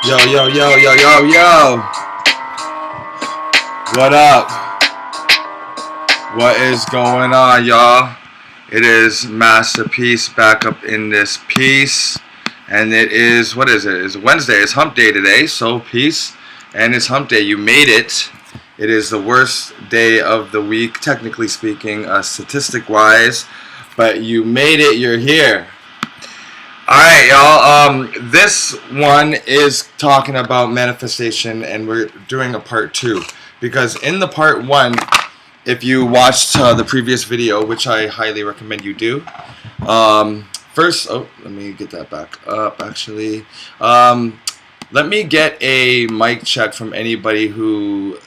Yo, yo, yo, yo, yo, yo. What up? What is going on, y'all? It is Masterpiece back up in this piece. And it is, what is it? It's Wednesday. It's hump day today. So, peace. And it's hump day. You made it. It is the worst day of the week, technically speaking, statistic wise. But you made it. You're here. Alright, y'all. This one is talking about manifestation, and we're doing a part 2. Because in the part 1, if you watched the previous video, which I highly recommend you do, first, let me get that back up, actually. Let me get a mic check from anybody who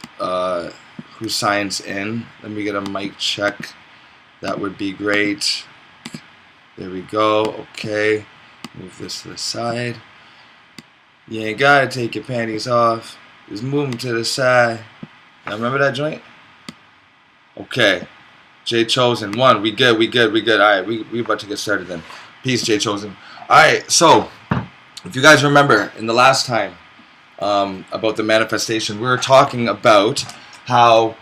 signs in. Let me get a mic check. That would be great. There we go. Okay. Move this to the side. You ain't gotta take your panties off. Just move them to the side. Now remember that joint? Okay. Jay Chosen. 1. We good. Alright, we about to get started then. Peace, Jay Chosen. Alright, so if you guys remember in the last time about the manifestation, we were talking about how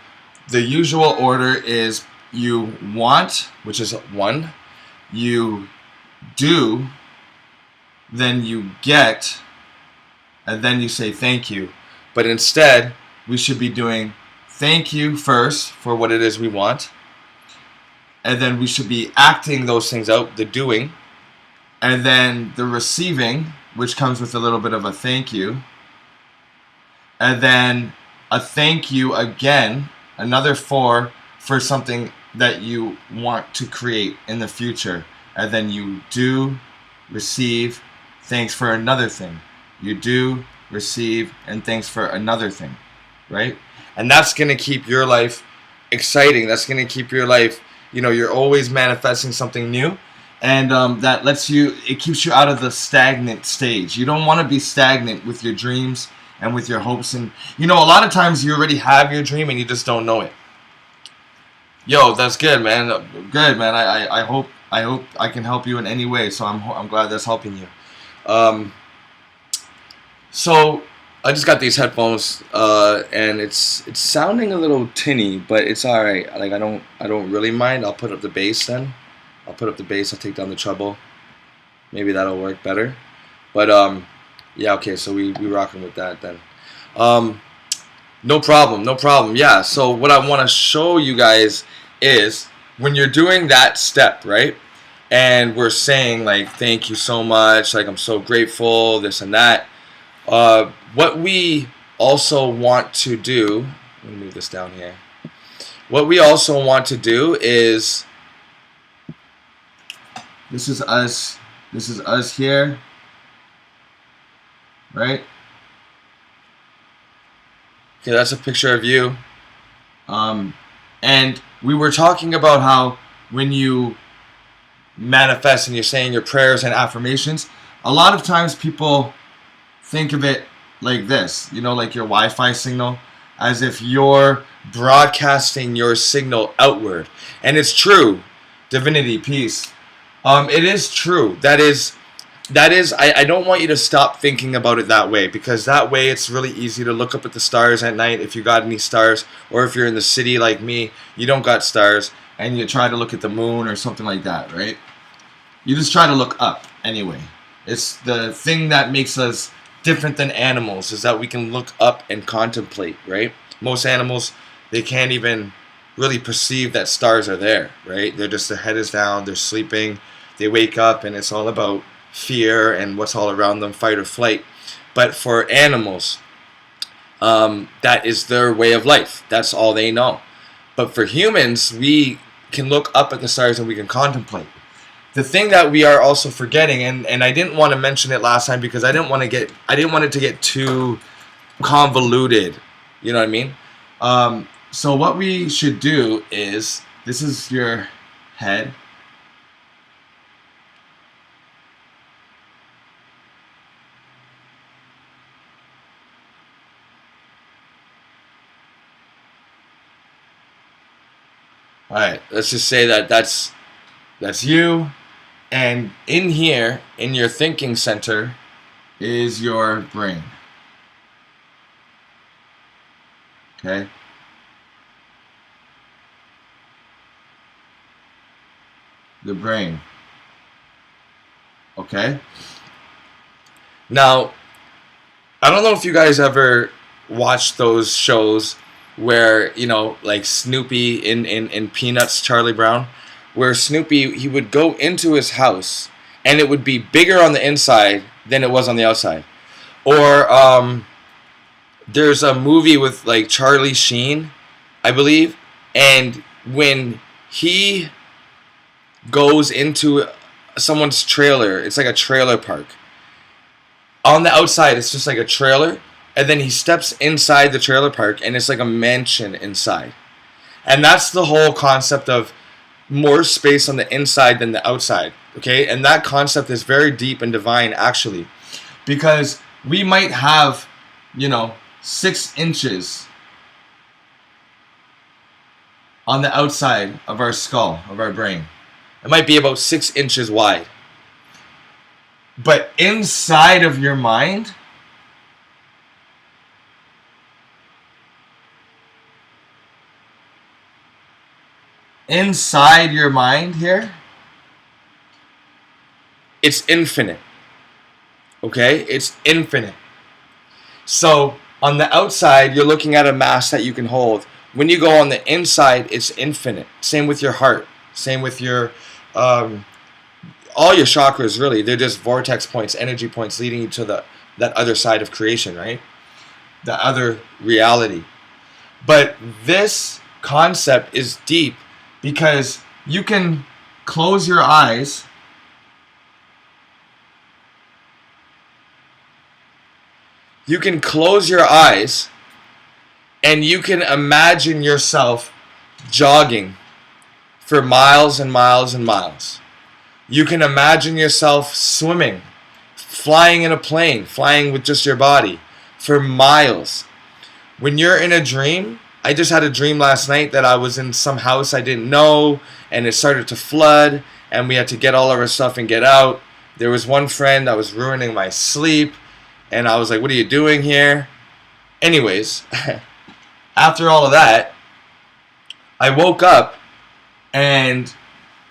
the usual order is you want, which is 1, you do, then you get, and then you say thank you. But instead, we should be doing thank you first for what it is we want, and then we should be acting those things out, the doing, and then the receiving, which comes with a little bit of a thank you, and then a thank you again, another for something that you want to create in the future, and then you do, receive, thanks for another thing. You do, receive, and thanks for another thing, right? And that's going to keep your life exciting. That's going to keep your life, you're always manifesting something new. And that it keeps you out of the stagnant stage. You don't want to be stagnant with your dreams and with your hopes. And, a lot of times you already have your dream and you just don't know it. Yo, that's good, man. Good, man. I hope I can help you in any way. So I'm glad that's helping you. So I just got these headphones, and it's sounding a little tinny, but it's all right. Like I don't really mind. I'll put up the bass then. I'll put up the bass. I'll take down the treble. Maybe that'll work better. But yeah, okay. So we rocking with that then. No problem. Yeah. So what I want to show you guys is when you're doing that step, right? And we're saying like, thank you so much. Like, I'm so grateful, this and that. What we also want to do, let me move this down here. What we also want to do is, this is us here, right? Okay, that's a picture of you. And we were talking about how when you manifest and you're saying your prayers and affirmations, a lot of times people think of it like this, like your Wi-Fi signal, as if you're broadcasting your signal outward. And it's true. Divinity, peace. It is true. That is, I don't want you to stop thinking about it that way, because that way it's really easy to look up at the stars at night if you got any stars, or if you're in the city like me, you don't got stars, and you try to look at the moon or something like that, right? You just try to look up anyway. It's the thing that makes us different than animals, is that we can look up and contemplate, right? Most animals, they can't even really perceive that stars are there, right? They're just, their head is down, they're sleeping, they wake up, and it's all about fear and what's all around them, fight or flight. But for animals, that is their way of life. That's all they know. But for humans, we can look up at the stars and we can contemplate. The thing that we are also forgetting, and I didn't want to mention it last time because I didn't want it to get too convoluted. You know what I mean? So what we should do is, this is your head. Alright, let's just say that that's you, and in here, in your thinking center, is your brain. Okay? The brain. Okay? Now, I don't know if you guys ever watched those shows where, you know, like Snoopy in Peanuts, Charlie Brown, where Snoopy, he would go into his house and it would be bigger on the inside than it was on the outside. Or there's a movie with like Charlie Sheen, I believe, and when he goes into someone's trailer, it's like a trailer park. On the outside, it's just like a trailer, and then he steps inside the trailer park, and it's like a mansion inside. And that's the whole concept of more space on the inside than the outside, okay? And that concept is very deep and divine, actually, because we might have, you know, 6 inches on the outside of our skull, of our brain. It might be about 6 inches wide. But inside of your mind, here, it's infinite. Okay? It's infinite. So, on the outside, you're looking at a mass that you can hold. When you go on the inside, it's infinite. Same with your heart. Same with your all your chakras, really. They're just vortex points, energy points leading you to that other side of creation, right? The other reality. But this concept is deep because you can close your eyes and you can imagine yourself jogging for miles and miles and miles. You can imagine yourself swimming, flying in a plane, flying with just your body for miles. When you're in a dream, I just had a dream last night that I was in some house I didn't know, and it started to flood, and we had to get all of our stuff and get out. There was one friend that was ruining my sleep, and I was like, what are you doing here? Anyways, after all of that, I woke up and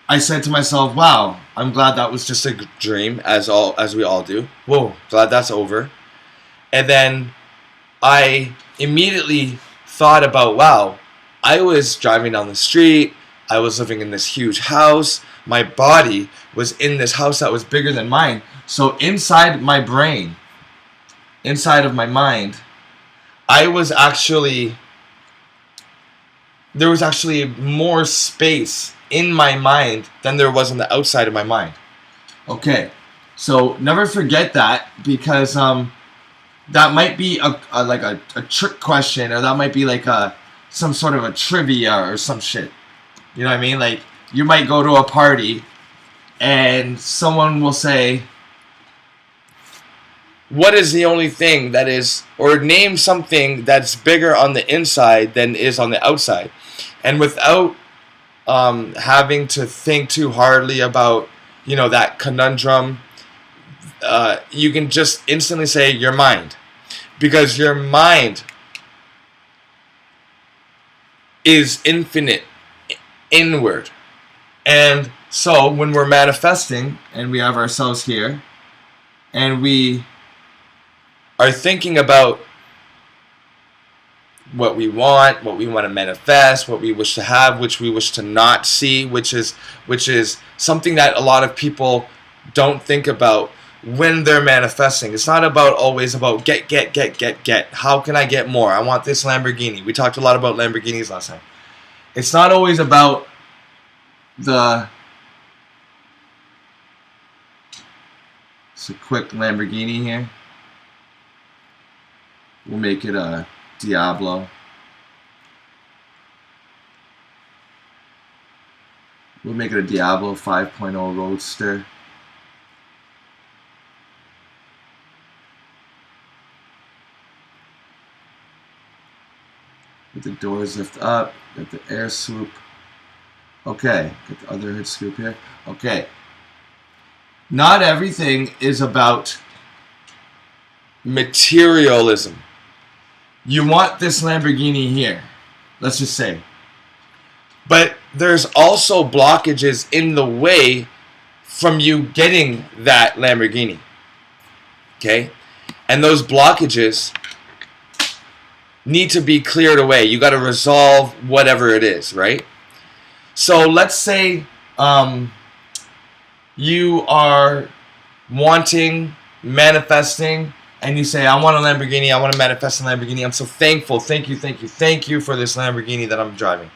I said to myself, wow, I'm glad that was just a dream, as we all do. Whoa, glad that's over. And then I immediately thought about, wow, I was driving down the street, I was living in this huge house, my body was in this house that was bigger than mine. So inside my brain, inside of my mind, there was actually more space in my mind than there was on the outside of my mind. Okay, so never forget that, because that might be a trick question, or that might be like some sort of a trivia or some shit. You know what I mean? Like, you might go to a party and someone will say, what is the only thing that is, or name something that's bigger on the inside than is on the outside. And without having to think too hardly about, you know, that conundrum, you can just instantly say your mind. Because your mind is infinite, inward. And so when we're manifesting and we have ourselves here and we are thinking about what we want to manifest, what we wish to have, which we wish to not see, which is something that a lot of people don't think about when they're manifesting. It's not always about get. How can I get more? I want this Lamborghini. We talked a lot about Lamborghinis last time. It's not always about it's a quick Lamborghini here. We'll make it a Diablo. We'll make it a Diablo 5.0 Roadster. Get the doors lift up. Get the air swoop. Okay. Get the other hood scoop here. Okay. Not everything is about materialism. You want this Lamborghini here, let's just say. But there's also blockages in the way from you getting that Lamborghini. Okay? And those blockages need to be cleared away. You got to resolve whatever it is, right? So let's say you are manifesting, and you say, I want a Lamborghini, I want to manifest a Lamborghini. I'm so thankful. Thank you for this Lamborghini that I'm driving.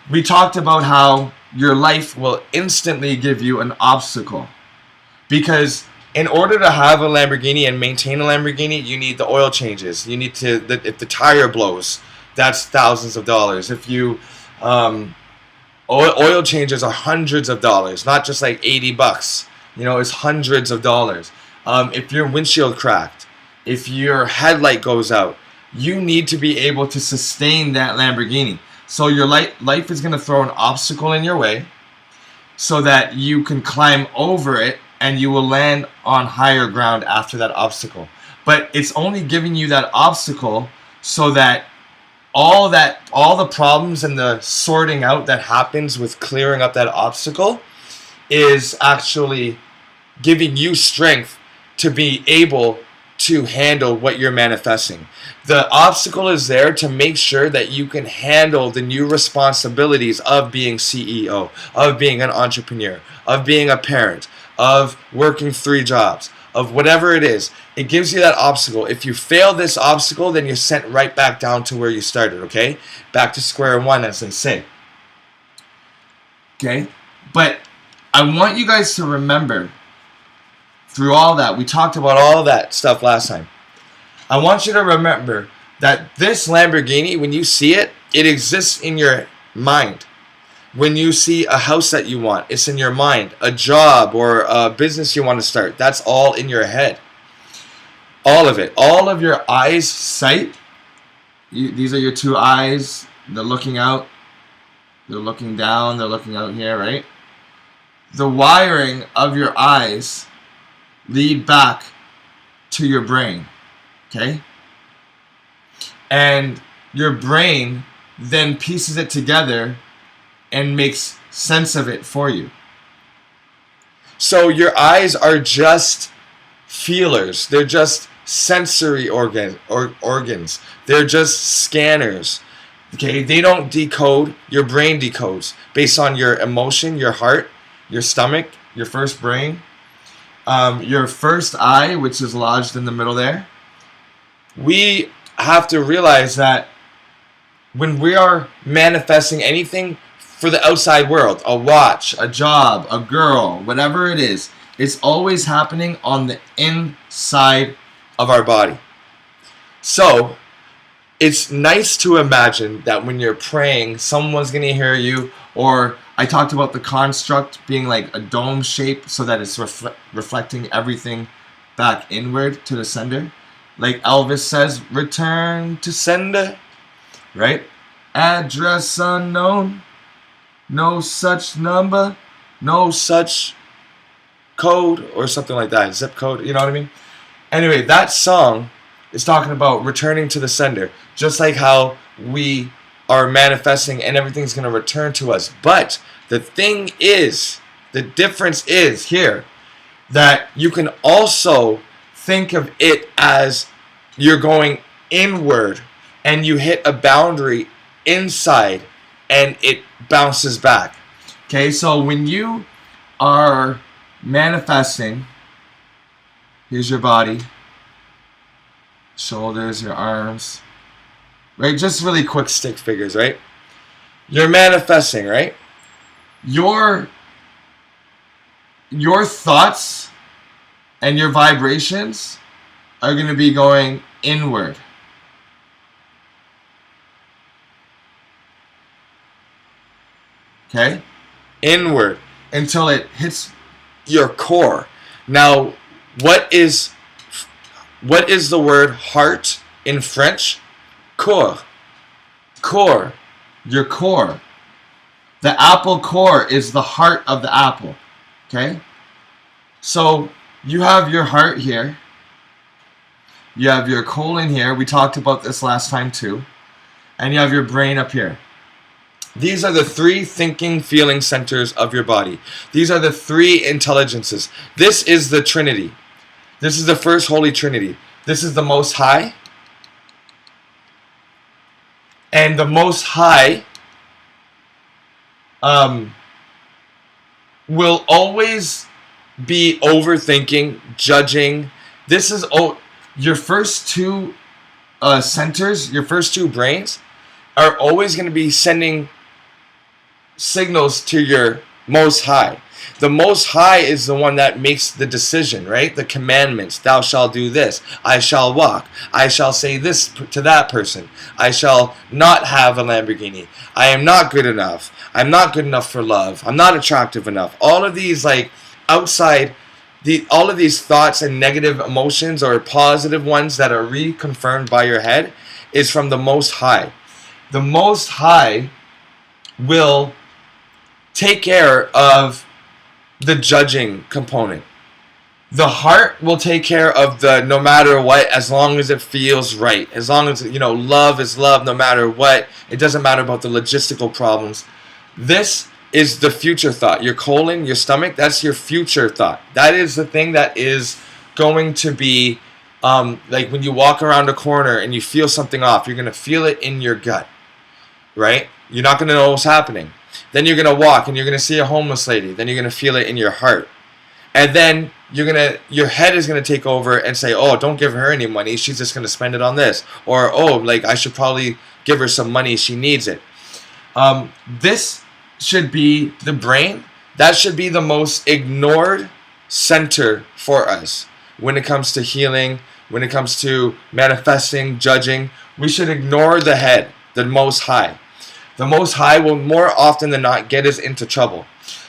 We talked about how your life will instantly give you an obstacle. Because in order to have a Lamborghini and maintain a Lamborghini, you need the oil changes. You need to, if the tire blows, that's thousands of dollars. If you, oil changes are hundreds of dollars, not just like $80. It's hundreds of dollars. If your windshield cracked, if your headlight goes out, you need to be able to sustain that Lamborghini. So your life is going to throw an obstacle in your way so that you can climb over it and you will land on higher ground after that obstacle. But it's only giving you that obstacle so that all the problems and the sorting out that happens with clearing up that obstacle is actually giving you strength to be able to handle what you're manifesting. The obstacle is there to make sure that you can handle the new responsibilities of being CEO, of being an entrepreneur, of being a parent, of working 3 jobs, of whatever it is. It gives you that obstacle. If you fail this obstacle, then you're sent right back down to where you started, okay? Back to square one, as they say. Okay? But I want you guys to remember, through all that, we talked about all that stuff last time. I want you to remember that this Lamborghini, when you see it, it exists in your mind. When you see a house that you want, it's in your mind. A job or a business you want to start, that's all in your head. All of it. All of your eyes' sight. These are your 2 eyes. They're looking out. They're looking down. They're looking out here, right? The wiring of your eyes lead back to your brain, okay? And your brain then pieces it together and makes sense of it for you. So your eyes are just feelers. They're just sensory organs. They're just scanners, okay? They don't decode. Your brain decodes based on your emotion, your heart, your stomach, your first brain. Your first eye, which is lodged in the middle there. We have to realize that when we are manifesting anything for the outside world, a watch, a job, a girl, whatever it is, it's always happening on the inside of our body. So it's nice to imagine that when you're praying, someone's going to hear you. Or I talked about the construct being like a dome shape so that it's reflecting everything back inward to the sender. Like Elvis says, return to sender, right? Address unknown, no such number, no such code, or something like that, zip code, you know what I mean? Anyway, that song is talking about returning to the sender, just like how we are manifesting and everything's going to return to us. But the thing is, the difference is here that you can also think of it as you're going inward and you hit a boundary inside and it bounces back. Okay, so when you are manifesting, here's your body, shoulders, your arms, right? Just really quick stick figures, right? You're manifesting, right? Your thoughts and your vibrations are going to be going inward. Okay? Inward until it hits your core. Now, what is the word heart in French? Core. Core. Your core. The apple core is the heart of the apple. Okay? So you have your heart here. You have your colon here. We talked about this last time too. And you have your brain up here. These are the three thinking, feeling centers of your body. These are the three intelligences. This is the Trinity. This is the first Holy Trinity. This is the Most High. And the Most High will always be overthinking, judging. This is your first two centers, your first two brains are always going to be sending signals to your Most High. The Most High is the one that makes the decision, right? The commandments. Thou shalt do this. I shall walk. I shall say this to that person. I shall not have a Lamborghini. I am not good enough. I'm not good enough for love. I'm not attractive enough. All of these outside, all of these thoughts and negative emotions or positive ones that are reconfirmed by your head is from the Most High. The Most High will take care of the judging component. The heart will take care of the no matter what, as long as it feels right. As long as, love is love no matter what. It doesn't matter about the logistical problems. This is the future thought. Your colon, your stomach, that's your future thought. That is the thing that is going to be, like when you walk around a corner and you feel something off, you're going to feel it in your gut, right? You're not going to know what's happening. Then you're going to walk and you're going to see a homeless lady. Then you're going to feel it in your heart. And then your head is going to take over and say, oh, don't give her any money. She's just going to spend it on this. Or, oh, I should probably give her some money. She needs it. This should be the brain. That should be the most ignored center for us when it comes to healing, when it comes to manifesting, judging. We should ignore the head, the Most High. The Most High will more often than not get us into trouble.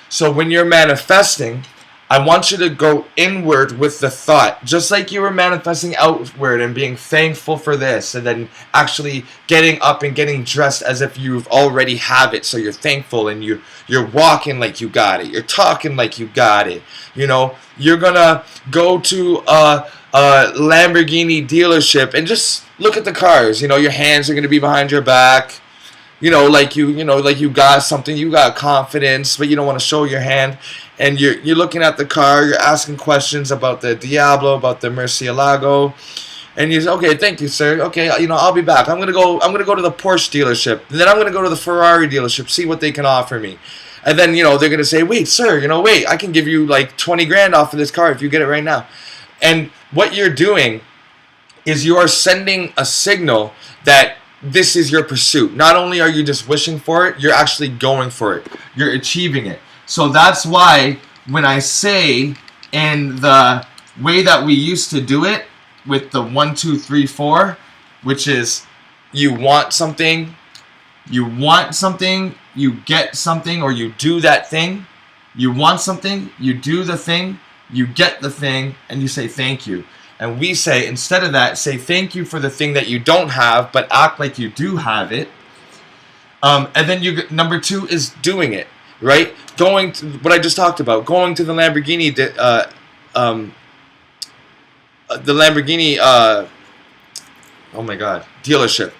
So when you're manifesting, I want you to go inward with the thought, just like you were manifesting outward and being thankful for this, and then actually getting up and getting dressed as if you've already have it. So you're thankful and you're walking like you got it. You're talking like you got it. You're gonna go to a Lamborghini dealership and just look at the cars. Your hands are gonna be behind your back. Like you got something, you got confidence, but you don't want to show your hand. And you're looking at the car, you're asking questions about the Diablo, about the Murcielago, and you say, okay, thank you, sir. Okay, I'll be back. I'm gonna go to the Porsche dealership, and then I'm gonna go to the Ferrari dealership, see what they can offer me. And then they're gonna say, wait, sir, wait, I can give you like 20 grand off of this car if you get it right now. And what you're doing is you are sending a signal that this is your pursuit. Not only are you just wishing for it, you're actually going for it. You're achieving it. So that's why when I say in the way that we used to do it with the 1, 2, 3, 4, which is you want something, you get something, or you do that thing. You want something, you do the thing, you get the thing, and you say thank you. And we say, instead of that, say thank you for the thing that you don't have, but act like you do have it. And then number 2 is doing it, right? Going to what I just talked about, going to the Lamborghini, dealership.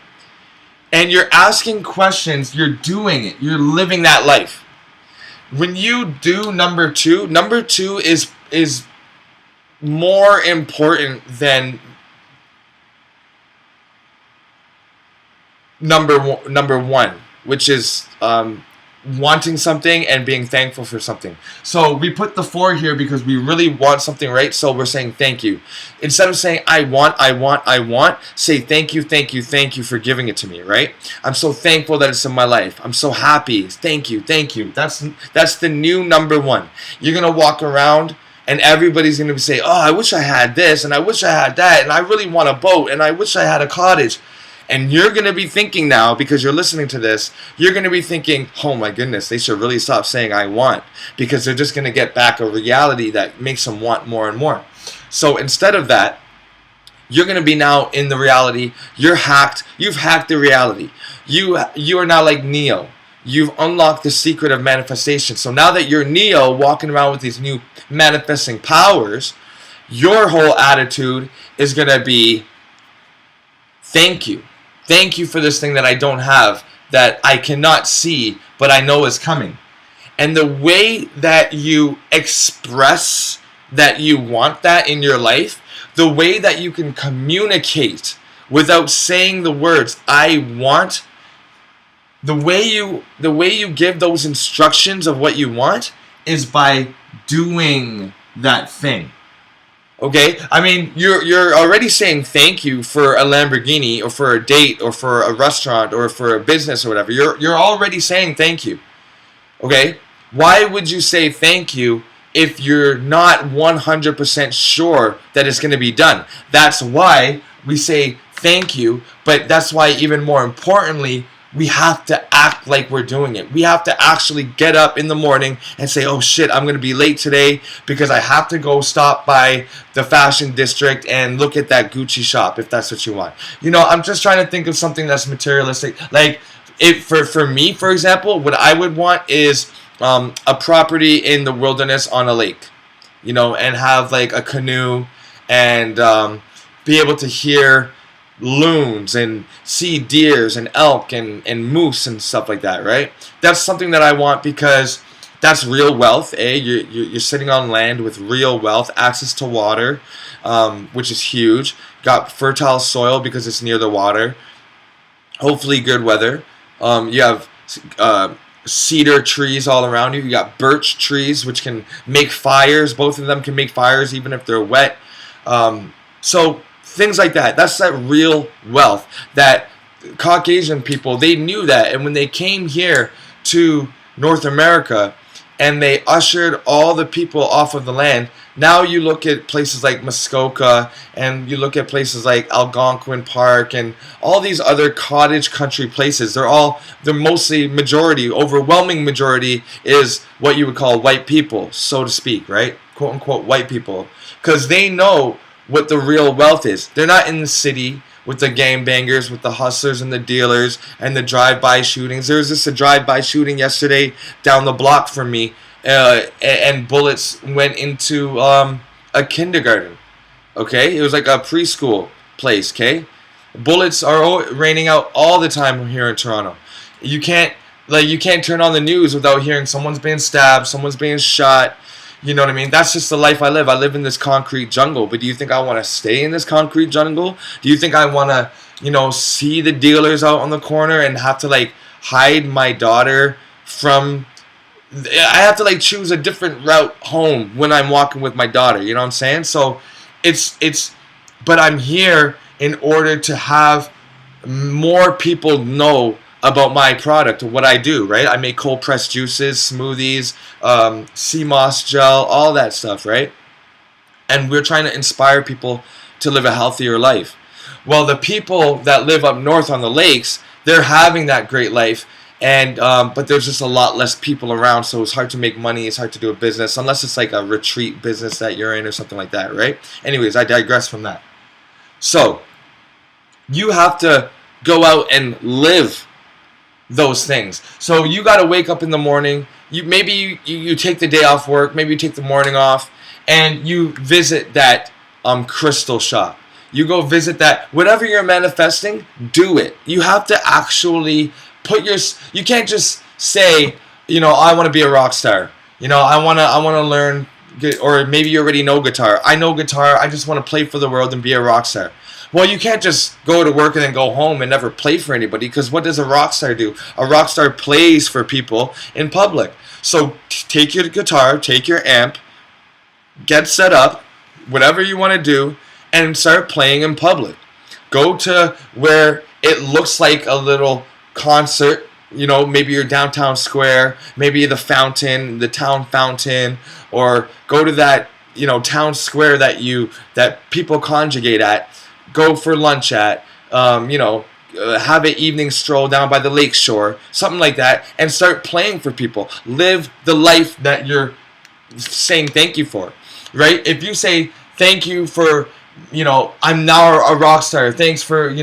And you're asking questions, you're doing it, you're living that life. When you do number 2 is more important than number one, which is wanting something and being thankful for something. So we put the 4 here because we really want something, right? So we're saying thank you. Instead of saying I want, say thank you for giving it to me, right? I'm so thankful that it's in my life. I'm so happy. Thank you. That's the new number 1. You're gonna walk around and everybody's going to say, oh, I wish I had this, and I wish I had that, and I really want a boat, and I wish I had a cottage. And you're going to be thinking now, because you're listening to this, you're going to be thinking, oh my goodness, they should really stop saying I want, because they're just going to get back a reality that makes them want more and more. So instead of that, you're going to be now in the reality. You've hacked the reality. You are now like Neo. You've unlocked the secret of manifestation. So now that you're Neo walking around with these new manifesting powers, Your whole attitude is going to be, thank you. Thank you for this thing that I don't have, that I cannot see, but I know is coming. And the way that you express that you want that in your life, the way that you can communicate without saying the words, I want, the way you give those instructions of what you want is by doing that thing. Okay? I mean, you're already saying thank you for a Lamborghini or for a date or for a restaurant or for a business or whatever. You're already saying thank you. Okay? Why would you say thank you if you're not 100% sure that it's going to be done? That's why we say thank you, but that's why, even more importantly, we have to act like we're doing it. We have to actually get up in the morning and say, oh shit, I'm going to be late today because I have to go stop by the fashion district and look at that Gucci shop, if that's what you want. You know, I'm just trying to think of something that's materialistic. Like, for me, for example, what I would want is a property in the wilderness on a lake, you know, and have like a canoe and be able to hear loons and see deers and elk and moose and stuff like that, right? That's something that I want because that's real wealth. You're sitting on land with real wealth, access to water, which is huge. Got fertile soil because it's near the water. Hopefully good weather. You have cedar trees all around you. You got birch trees which can make fires. Both of them can make fires even if they're wet. So things like that. That's that real wealth that Caucasian people, they knew that. And when they came here to North America and they ushered all the people off of the land, now you look at places like Muskoka and you look at places like Algonquin Park and all these other cottage country places. They're mostly overwhelming majority is what you would call white people, so to speak, right? Quote unquote white people. Because they know what the real wealth is. They're not in the city with the gangbangers, with the hustlers and the dealers and the drive-by shootings. There was just a drive-by shooting yesterday down the block from me, and bullets went into a kindergarten. Okay, it was like a preschool place. Okay, bullets are raining out all the time here in Toronto. You can't turn on the news without hearing someone's being stabbed, someone's being shot. You know what I mean? That's just the life I live. I live in this concrete jungle. But do you think I want to stay in this concrete jungle? Do you think I want to, see the dealers out on the corner and have to, hide my daughter from... I have to, choose a different route home when I'm walking with my daughter. You know what I'm saying? So, but I'm here in order to have more people know about my product, what I do, right? I make cold pressed juices, smoothies, sea moss gel, all that stuff, right? And we're trying to inspire people to live a healthier life. Well, the people that live up north on the lakes, they're having that great life, and but there's just a lot less people around, so it's hard to make money, it's hard to do a business, unless it's like a retreat business that you're in or something like that, right? Anyways, I digress from that. So, you have to go out and live those things. So you got to wake up in the morning. You take the day off work. Maybe you take the morning off, and you visit that crystal shop. You go visit that. Whatever you're manifesting, do it. You have to actually you can't just say, I want to be a rock star. I want to learn, or maybe you already know guitar. I know guitar. I just want to play for the world and be a rock star. Well, you can't just go to work and then go home and never play for anybody, because what does a rock star do? A rock star plays for people in public. So take your guitar, take your amp, get set up, whatever you want to do, and start playing in public. Go to where it looks like a little concert. Maybe your downtown square, maybe the town fountain, or go to that, town square that people conjugate at. Go for lunch at, have an evening stroll down by the lake shore, something like that, and start playing for people. Live the life that you're saying thank you for, right? If you say thank you for, I'm now a rock star. Thanks for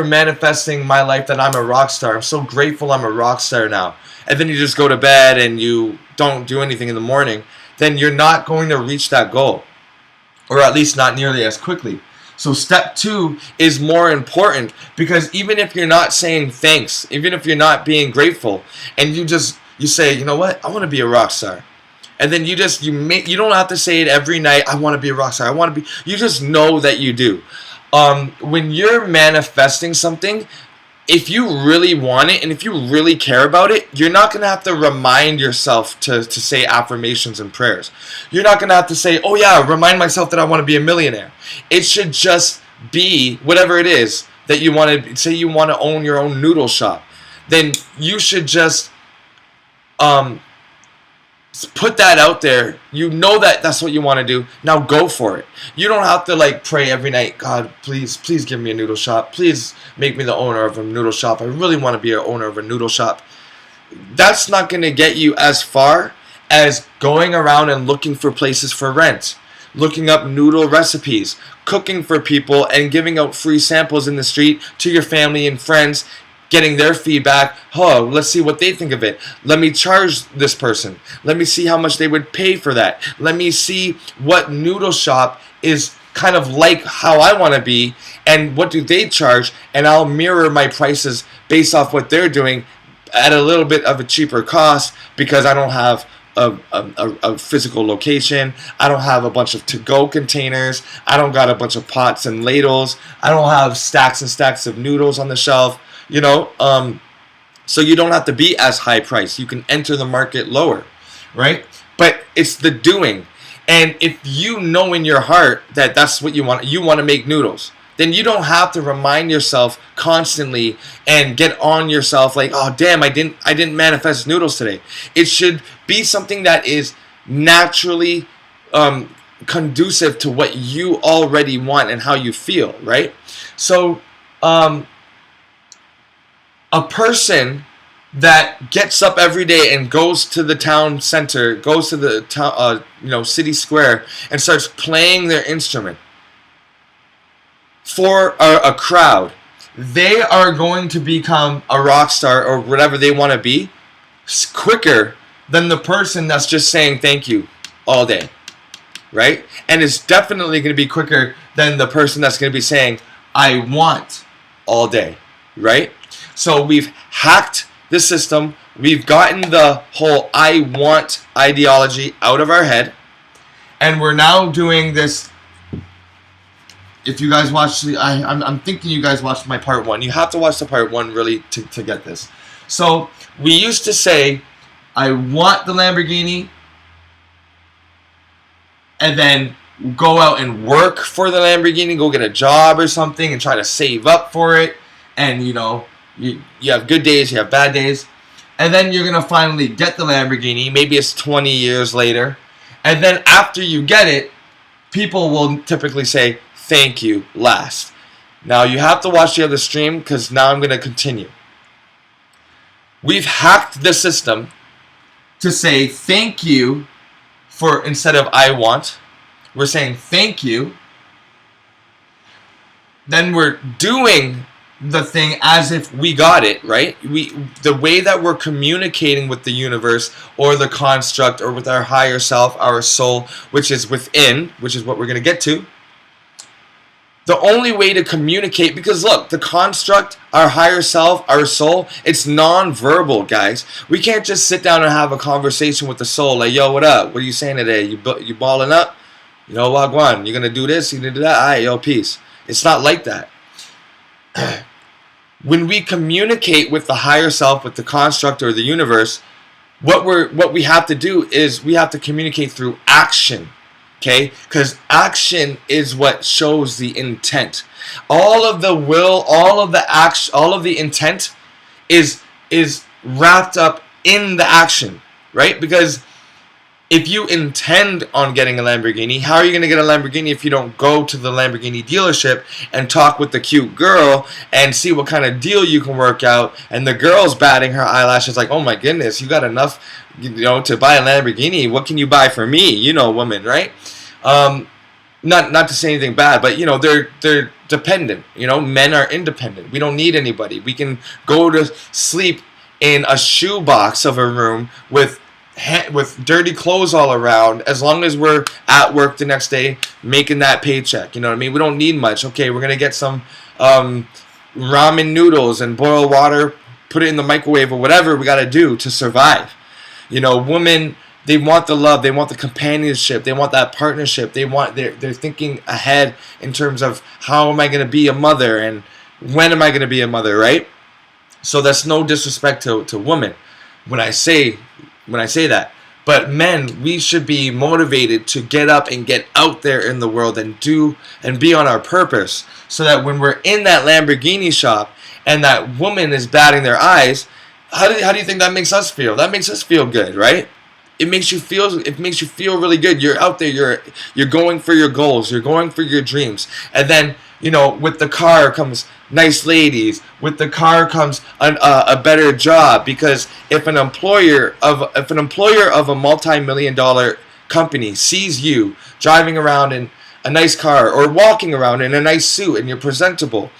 manifesting my life that I'm a rock star. I'm so grateful I'm a rock star now. And then you just go to bed and you don't do anything in the morning, then you're not going to reach that goal. or at least not nearly as quickly. So step 2 is more important, because even if you're not saying thanks, even if you're not being grateful, and you say, you know what, I want to be a rock star. And then you don't have to say it every night, I want to be a rock star. You just know that you do. When you're manifesting something, if you really want it and if you really care about it, you're not going to have to remind yourself to say affirmations and prayers. You're not going to have to say, oh yeah, remind myself that I want to be a millionaire. It should just be whatever it is that you want to. Say you want to own your own noodle shop. Then you should just put that out there. You know that that's what you want to do. Now go for it. You don't have to like pray every night, God, please give me a noodle shop. Please make me the owner of a noodle shop. I really want to be an owner of a noodle shop. That's not going to get you as far as going around and looking for places for rent, looking up noodle recipes, cooking for people, and giving out free samples in the street to your family and friends, getting their feedback. Oh, let's see what they think of it. Let me charge this person. Let me see how much they would pay for that. Let me see what noodle shop is kind of like how I want to be, and what do they charge, and I'll mirror my prices based off what they're doing at a little bit of a cheaper cost, because I don't have a physical location. I don't have a bunch of to-go containers. I don't got a bunch of pots and ladles. I don't have stacks and stacks of noodles on the shelf. So you don't have to be as high priced. You can enter the market lower, right? But it's the doing. And if you know in your heart that that's what you want to make noodles, then you don't have to remind yourself constantly and get on yourself like, oh damn, I didn't manifest noodles today. It should be something that is naturally conducive to what you already want and how you feel, right? So a person that gets up every day and goes to the town center, goes to the town, city square, and starts playing their instrument for a crowd, they are going to become a rock star or whatever they want to be quicker than the person that's just saying thank you all day, right? And it's definitely going to be quicker than the person that's going to be saying I want all day, right? So we've hacked the system. We've gotten the whole I want ideology out of our head. And we're now doing this. If you guys watched, I'm thinking you guys watched my part 1. You have to watch the part 1 really to get this. So we used to say, I want the Lamborghini, and then go out and work for the Lamborghini, go get a job or something and try to save up for it. And you have good days, you have bad days, and then you're going to finally get the Lamborghini. Maybe it's 20 years later, and then after you get it, people will typically say thank you last. Now you have to watch the other stream, because now I'm going to continue. We've hacked the system to say thank you for instead of I want. We're saying thank you. Then we're doing the thing as if we got it, right? The way that we're communicating with the universe or the construct or with our higher self, our soul, which is within, which is what we're going to get to. The only way to communicate, because look, the construct, our higher self, our soul, it's non-verbal, guys. We can't just sit down and have a conversation with the soul like, yo, what up? What are you saying today? You balling up? Wagwan, you going to do this? You going to do that? All right, yo, peace. It's not like that. When we communicate with the higher self, with the construct or the universe, what we have to do is we have to communicate through action, okay? Because action is what shows the intent. All of the will, all of the action, all of the intent is wrapped up in the action, right? Because if you intend on getting a Lamborghini, how are you going to get a Lamborghini if you don't go to the Lamborghini dealership and talk with the cute girl and see what kind of deal you can work out? And the girl's batting her eyelashes like, oh my goodness, you got enough, to buy a Lamborghini. What can you buy for me? Women, right? Not to say anything bad, but they're dependent. Men are independent. We don't need anybody. We can go to sleep in a shoebox of a room with with dirty clothes all around, as long as we're at work the next day making that paycheck. You know what I mean? We don't need much. Okay, we're going to get some ramen noodles and boil water, put it in the microwave or whatever we got to do to survive. You know, women, they want the love, they want the companionship, they want that partnership. They're thinking ahead in terms of how am I going to be a mother and when am I going to be a mother, right? So that's no disrespect to women when I say that. But men, we should be motivated to get up and get out there in the world and do and be on our purpose, so that when we're in that Lamborghini shop and that woman is batting their eyes, how do you think that makes us feel? That makes us feel good, right? It makes you feel really good. You're out there, you're going for your goals, you're going for your dreams. And then, you know, with the car comes nice ladies. With the car comes a better job, because if an employer of a multi-million-dollar company sees you driving around in a nice car or walking around in a nice suit and you're presentable,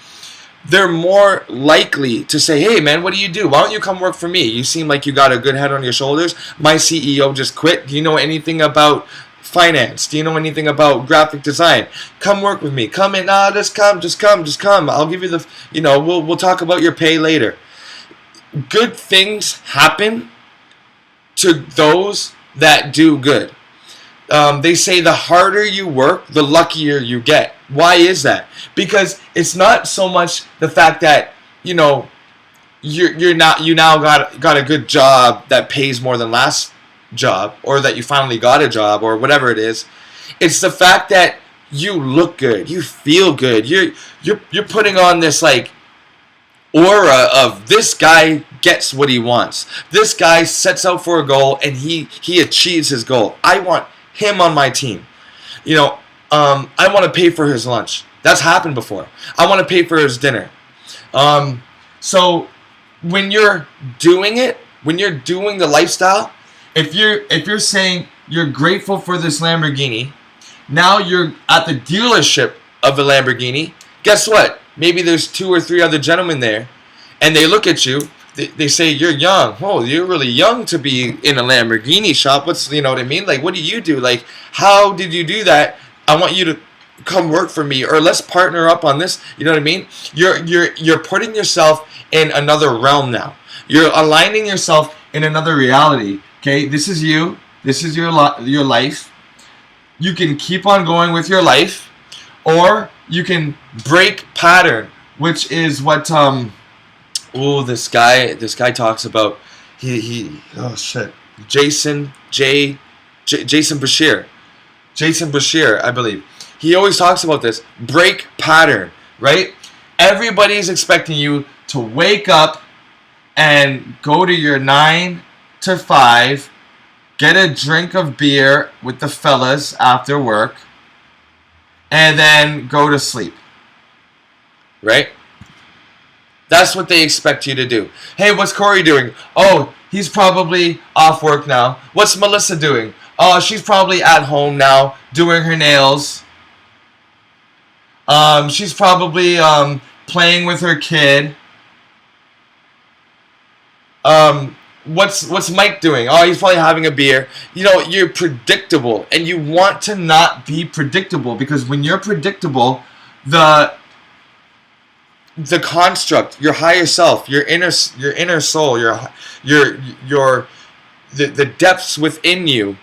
they're more likely to say, hey man, what do you do? Why don't you come work for me? You seem like you got a good head on your shoulders. My CEO just quit. Do you know anything about finance? Do you know anything about graphic design? Come work with me. Come in. Just come. I'll give you the, you know, we'll talk about your pay later. Good things happen to those that do good. They say the harder you work, the luckier you get. Why is that? Because it's not so much the fact that, you know, you now got a good job that pays more than last job, or that you finally got a job, or whatever it is. It's the fact that you look good, you feel good. You're putting on this like aura of this guy gets what he wants. This guy sets out for a goal and he achieves his goal. I want him on my team. You know, I want to pay for his lunch. That's happened before. I want to pay for his dinner. So when you're doing it, when you're doing the lifestyle, if you're saying you're grateful for this Lamborghini, now you're at the dealership of a Lamborghini. Guess what? Maybe there's 2 or 3 other gentlemen there, and they look at you. They say, you're young. Oh, you're really young to be in a Lamborghini shop. You know what I mean? Like, what do you do? Like, how did you do that? I want you to come work for me, or let's partner up on this. You know what I mean? You're putting yourself in another realm now. You're aligning yourself in another reality. Okay, this is you. This is your life. You can keep on going with your life, or you can break pattern, which is what this guy talks about. Oh shit, Jason Bashir, I believe. He always talks about this. Break pattern, right? Everybody's expecting you to wake up and go to your 9 to 5, get a drink of beer with the fellas after work, and then go to sleep. Right? That's what they expect you to do. Hey, what's Corey doing? Oh, he's probably off work now. What's Melissa doing? Oh, she's probably at home now doing her nails. She's probably playing with her kid. What's Mike doing? Oh, he's probably having a beer. You know, you're predictable, and you want to not be predictable, because when you're predictable, the construct, your higher self, your inner soul, the depths within you,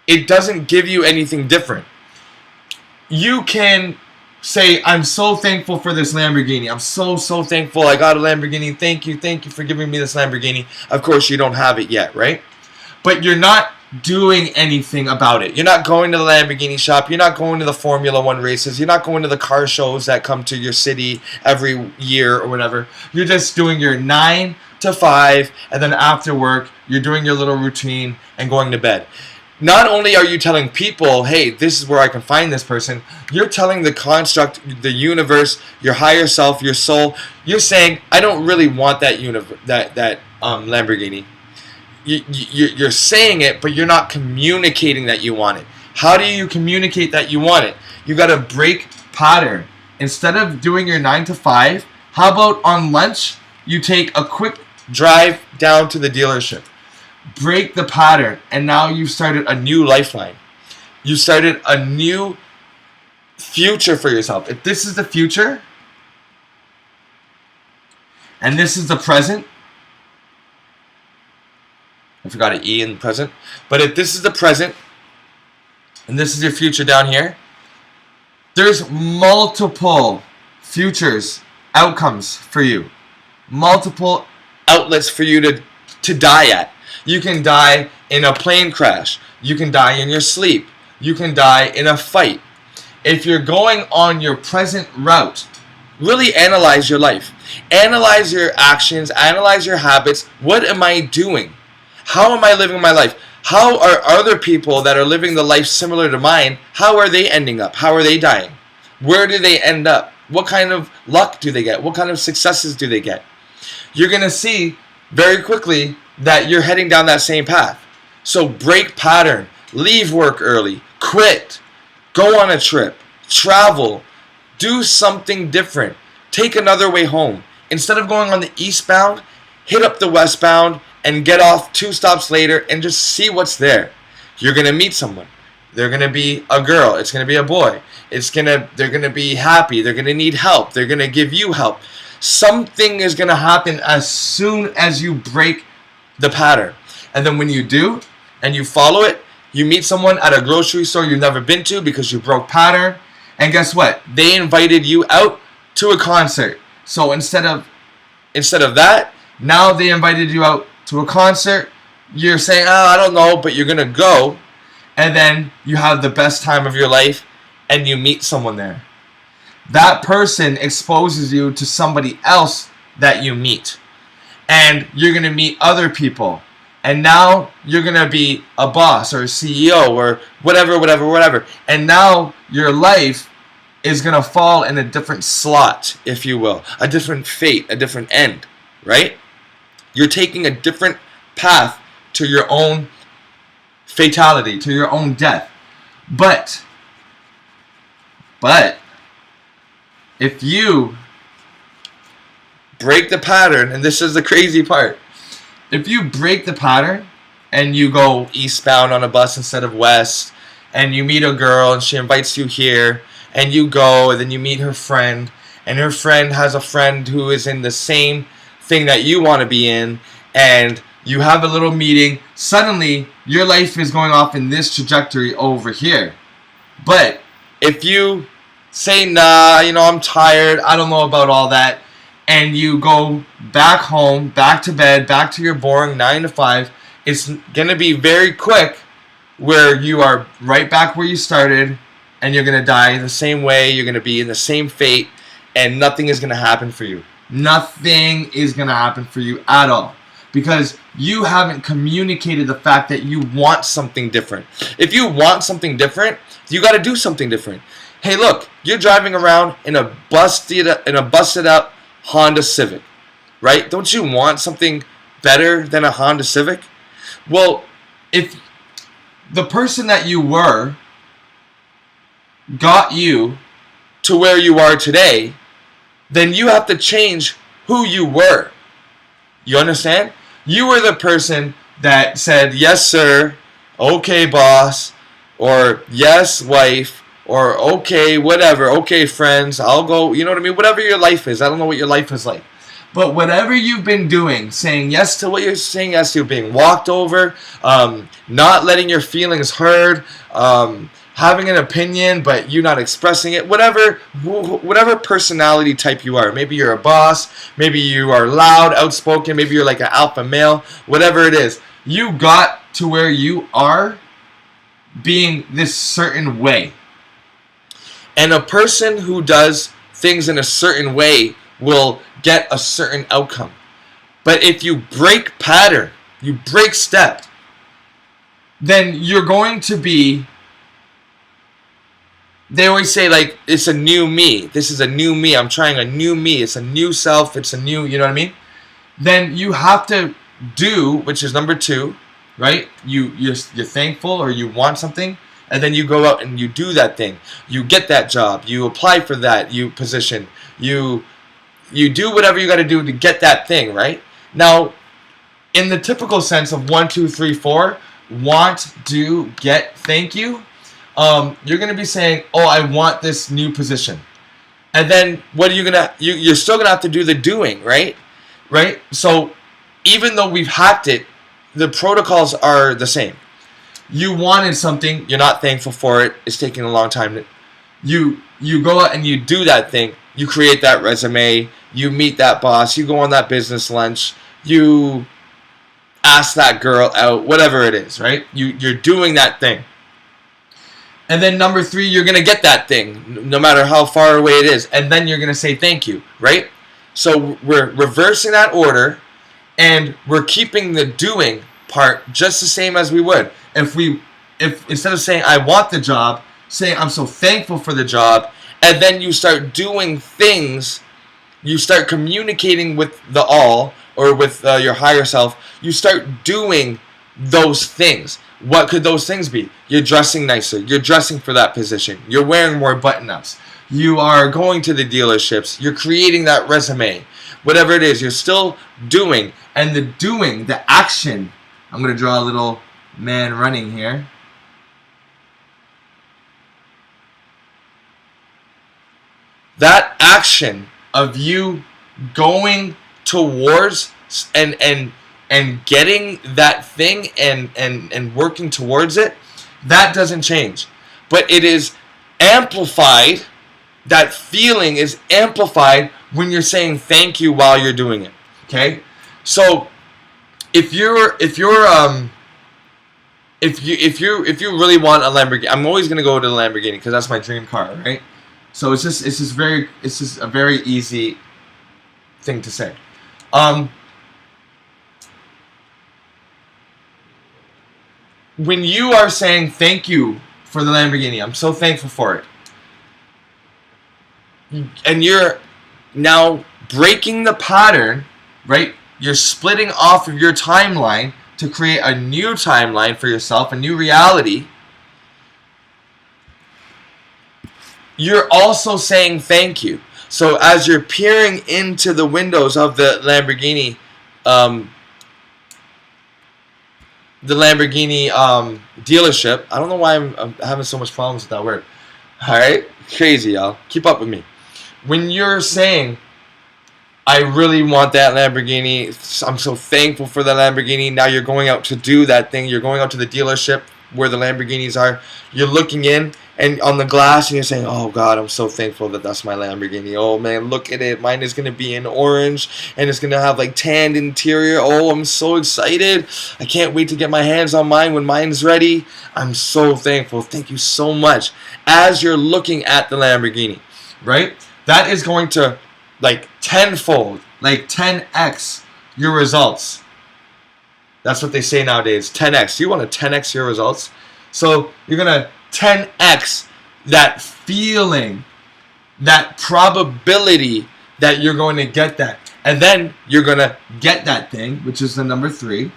it doesn't give you anything different. You can say, I'm so thankful for this Lamborghini. I'm so thankful I got a Lamborghini. Thank you for giving me this Lamborghini. Of course, you don't have it yet, right? But you're not doing anything about it. You're not going to the Lamborghini shop. You're not going to the Formula 1 races. You're not going to the car shows that come to your city every year or whatever. You're just doing your 9 to 5, and then after work, you're doing your little routine and going to bed. Not only are you telling people, hey, this is where I can find this person, you're telling the construct, the universe, your higher self, your soul, you're saying, I don't really want that Lamborghini. You're saying it, but you're not communicating that you want it. How do you communicate that you want it? You got to break pattern. Instead of doing your 9 to 5, how about on lunch, you take a quick drive down to the dealership. break the pattern, and now you started a new lifeline. You started a new future for yourself. If this is the future and this is the present, I forgot an E in the present, but if this is the present and this is your future down here, there's multiple futures, outcomes for you, multiple outlets for you to die at. You can die in a plane crash. You can die in your sleep. You can die in a fight. If you're going on your present route, really analyze your life. Analyze your actions. Analyze your habits. What am I doing? How am I living my life? How are other people that are living the life similar to mine, how are they ending up? How are they dying? Where do they end up? What kind of luck do they get? What kind of successes do they get? You're going to see very quickly that you're heading down that same path. So break pattern. Leave work early. Quit. Go on a trip. Travel. Do something different. Take another way home. Instead of going on the eastbound, hit up the westbound and get off 2 stops later and just see what's there. You're going to meet someone. They're going to be a girl. It's going to be a boy. They're going to be happy. They're going to need help. They're going to give you help. Something is going to happen as soon as you break the pattern. And then when you do, and you follow it, you meet someone at a grocery store you've never been to because you broke pattern. And guess what? They invited you out to a concert. So instead of that, now they invited you out to a concert. You're saying, oh, I don't know, but you're going to go. And then you have the best time of your life and you meet someone there. That person exposes you to somebody else that you meet. And you're going to meet other people. And now you're going to be a boss or a CEO or whatever. And now your life is going to fall in a different slot, if you will. A different fate, a different end, right? You're taking a different path to your own fatality, to your own death. But if you break the pattern, and this is the crazy part, if you break the pattern and you go eastbound on a bus instead of west, and you meet a girl and she invites you here, and you go, and then you meet her friend, and her friend has a friend who is in the same thing that you want to be in, and you have a little meeting, suddenly your life is going off in this trajectory over here. But if you say, nah, I'm tired, I don't know about all that, and you go back home, back to bed, back to your boring 9 to 5, it's going to be very quick where you are right back where you started, and you're going to die the same way, you're going to be in the same fate, and nothing is going to happen for you. Nothing is going to happen for you at all. Because you haven't communicated the fact that you want something different. If you want something different, you got to do something different. Hey, look, you're driving around in a busted up Honda Civic, right? Don't you want something better than a Honda Civic? Well, if the person that you were got you to where you are today, then you have to change who you were. You understand? You were the person that said, yes, sir, okay, boss, or yes, wife, or okay, whatever, okay, friends, I'll go, you know what I mean? Whatever your life is. I don't know what your life is like. But whatever you've been doing, saying yes to what you're saying yes to, being walked over, not letting your feelings heard, having an opinion but you not expressing it, whatever personality type you are. Maybe you're a boss, maybe you are loud, outspoken, maybe you're like an alpha male, whatever it is. You got to where you are being this certain way. And a person who does things in a certain way will get a certain outcome. But if you break pattern, you break step, then you're going to be, they always say, like, it's a new me. This is a new me. I'm trying a new me. It's a new self. It's a new, you know what I mean? Then you have to do, which is number 2, right? You're thankful or you want something, and then you go out and you do that thing. You get that job. You apply for that position. You do whatever you got to do to get that thing, right? Now, in the typical sense of 1, 2, 3, 4, want, do, get, thank you, you're going to be saying, oh, I want this new position. And then what are you going to, you're still going to have to do the doing, right? Right? So even though we've hacked it, the protocols are the same. You wanted something, you're not thankful for it, it's taking a long time. You go out and you do that thing, you create that resume, you meet that boss, you go on that business lunch, you ask that girl out, whatever it is, right? You're doing that thing. And then number 3, you're going to get that thing, no matter how far away it is. And then you're going to say thank you, right? So we're reversing that order, and we're keeping the doing part just the same as we would. If instead of saying, I want the job, saying, I'm so thankful for the job, and then you start doing things, you start communicating with the all, or with your higher self, you start doing those things. What could those things be? You're dressing nicer. You're dressing for that position. You're wearing more button-ups. You are going to the dealerships. You're creating that resume. Whatever it is, you're still doing. And the doing, the action, I'm going to draw a little man running here. That action of you going towards and getting that thing and working towards it, that doesn't change. But it is amplified, that feeling is amplified when you're saying thank you while you're doing it. Okay? So if you really want a Lamborghini, I'm always gonna go to the Lamborghini because that's my dream car, right? So it's just a very easy thing to say. When you are saying thank you for the Lamborghini, I'm so thankful for it, and you're now breaking the pattern, right? You're splitting off of your timeline to create a new timeline for yourself, a new reality. You're also saying thank you. So as you're peering into the windows of the Lamborghini, dealership. I don't know why I'm having so much problems with that word. Alright? Crazy, y'all. Keep up with me. When you're saying, I really want that Lamborghini, I'm so thankful for the Lamborghini, now you're going out to do that thing, you're going out to the dealership where the Lamborghinis are, you're looking in and on the glass and you're saying, oh God, I'm so thankful that that's my Lamborghini. Oh man, look at it. Mine is going to be in orange and it's going to have like tanned interior. Oh, I'm so excited. I can't wait to get my hands on mine when mine's ready. I'm so thankful. Thank you so much. As you're looking at the Lamborghini, right? That is going to like tenfold, like 10x your results. That's what they say nowadays, 10x. You want to 10x your results? So you're going to 10x that feeling, that probability that you're going to get that. And then you're going to get that thing, which is the number 3.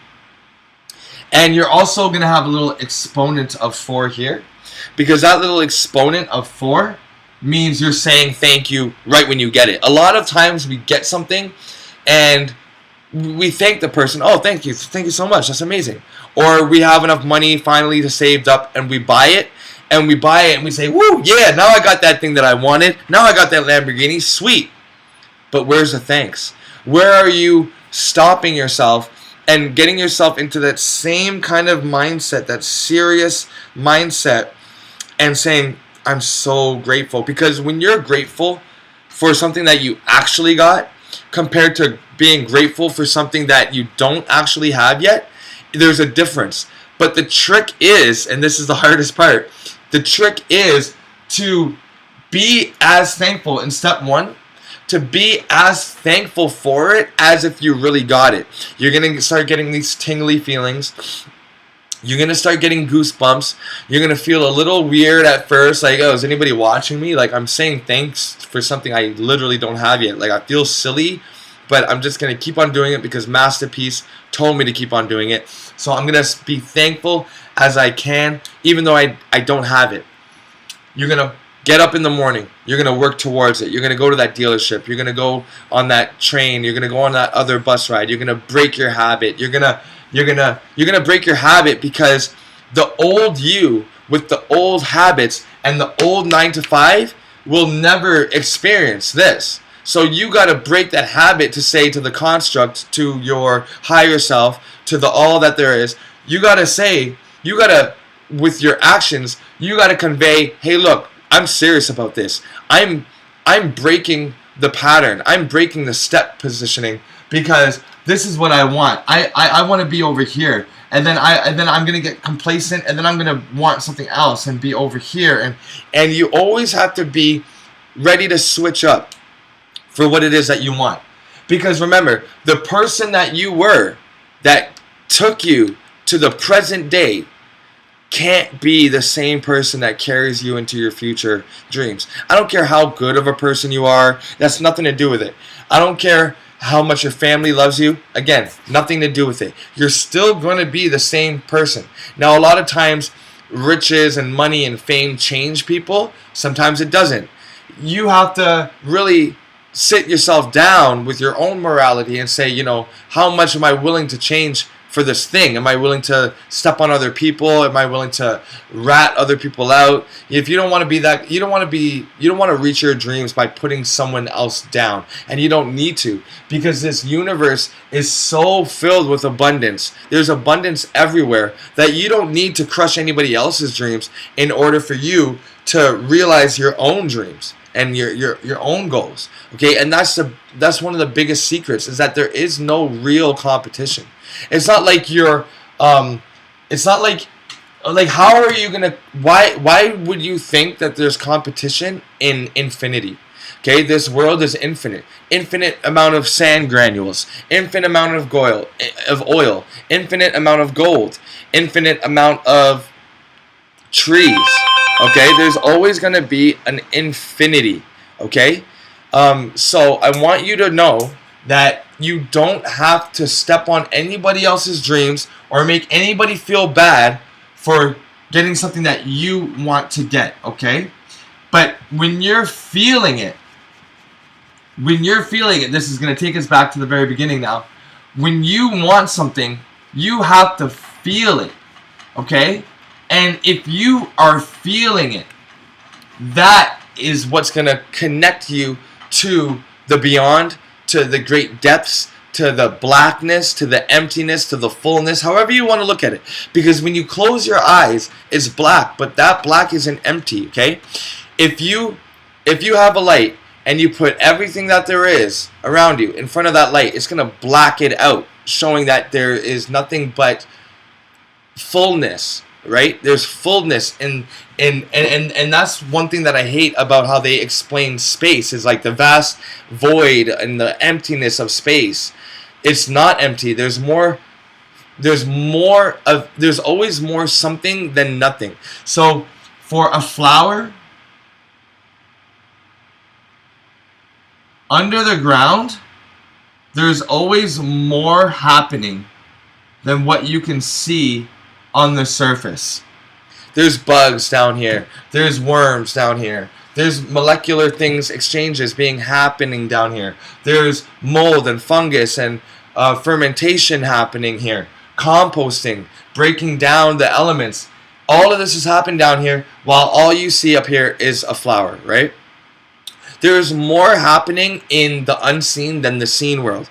And you're also going to have a little exponent of 4 here. Because that little exponent of 4 means you're saying thank you right when you get it. A lot of times we get something and we thank the person, oh, thank you so much, that's amazing. Or we have enough money finally to saved up and we buy it, and we say, woo, yeah, now I got that thing that I wanted, now I got that Lamborghini, sweet. But where's the thanks? Where are you stopping yourself and getting yourself into that same kind of mindset, that serious mindset, and saying, I'm so grateful? Because when you're grateful for something that you actually got, compared to being grateful for something that you don't actually have yet, there's a difference. But the trick is, and this is the hardest part, the trick is to be as thankful in step 1, to be as thankful for it as if you really got it. You're going to start getting these tingly feelings. You're going to start getting goosebumps. You're going to feel a little weird at first, like, oh, is anybody watching me? Like, I'm saying thanks for something I literally don't have yet. Like, I feel silly, but I'm just going to keep on doing it because Masterpiece told me to keep on doing it. So I'm going to be thankful as I can, even though I don't have it. You're going to get up in the morning. You're going to work towards it. You're going to go to that dealership. You're going to go on that train. You're going to go on that other bus ride. You're going to break your habit. You're going to break your habit, because the old you with the old habits and the old 9 to 5 will never experience this. So you got to break that habit to say to the construct, to your higher self, to the all that there is. You got to say, you got to, with your actions, you got to convey, hey, look, I'm serious about this. I'm breaking the pattern. I'm breaking the step positioning, because this is what I want. I want to be over here, and then I'm gonna get complacent, and then I'm gonna want something else and be over here, and you always have to be ready to switch up for what it is that you want. Because remember, the person that you were that took you to the present day can't be the same person that carries you into your future dreams. I don't care how good of a person you are. That's nothing to do with it. I don't care how much your family loves you. Again, nothing to do with it. You're still going to be the same person. Now, a lot of times, riches and money and fame change people. Sometimes it doesn't. You have to really sit yourself down with your own morality and say, how much am I willing to change for this thing? Am I willing to step on other people? Am I willing to rat other people out? If you don't want to be that, you don't want to reach your dreams by putting someone else down. And you don't need to, because this universe is so filled with abundance. There's abundance everywhere that you don't need to crush anybody else's dreams in order for you to realize your own dreams and your own goals. Okay? And that's one of the biggest secrets, is that there is no real competition. It's not like you're it's not like how are you gonna, why would you think that there's competition in infinity? Okay, this world is infinite amount of sand granules, infinite amount of oil, infinite amount of gold, infinite amount of trees. Okay, there's always gonna be an infinity. Okay, so I want you to know that you don't have to step on anybody else's dreams or make anybody feel bad for getting something that you want to get, okay? But when you're feeling it, this is going to take us back to the very beginning now. When you want something, you have to feel it, okay? And if you are feeling it, that is what's going to connect you to the beyond, to the great depths, to the blackness, to the emptiness, to the fullness, however you want to look at it. Because when you close your eyes, it's black, but that black isn't empty, okay? If you have a light and you put everything that there is around you in front of that light, it's going to black it out, showing that there is nothing but fullness, right? There's fullness, and that's one thing that I hate about how they explain space, is like the vast void and the emptiness of space. It's not empty. There's always more something than nothing. So for a flower under the ground, there's always more happening than what you can see on the surface. There's bugs down here. There's worms down here. There's molecular things, exchanges happening down here. There's mold and fungus and fermentation happening here. Composting, breaking down the elements. All of this is happening down here, while all you see up here is a flower, right? There's more happening in the unseen than the seen world.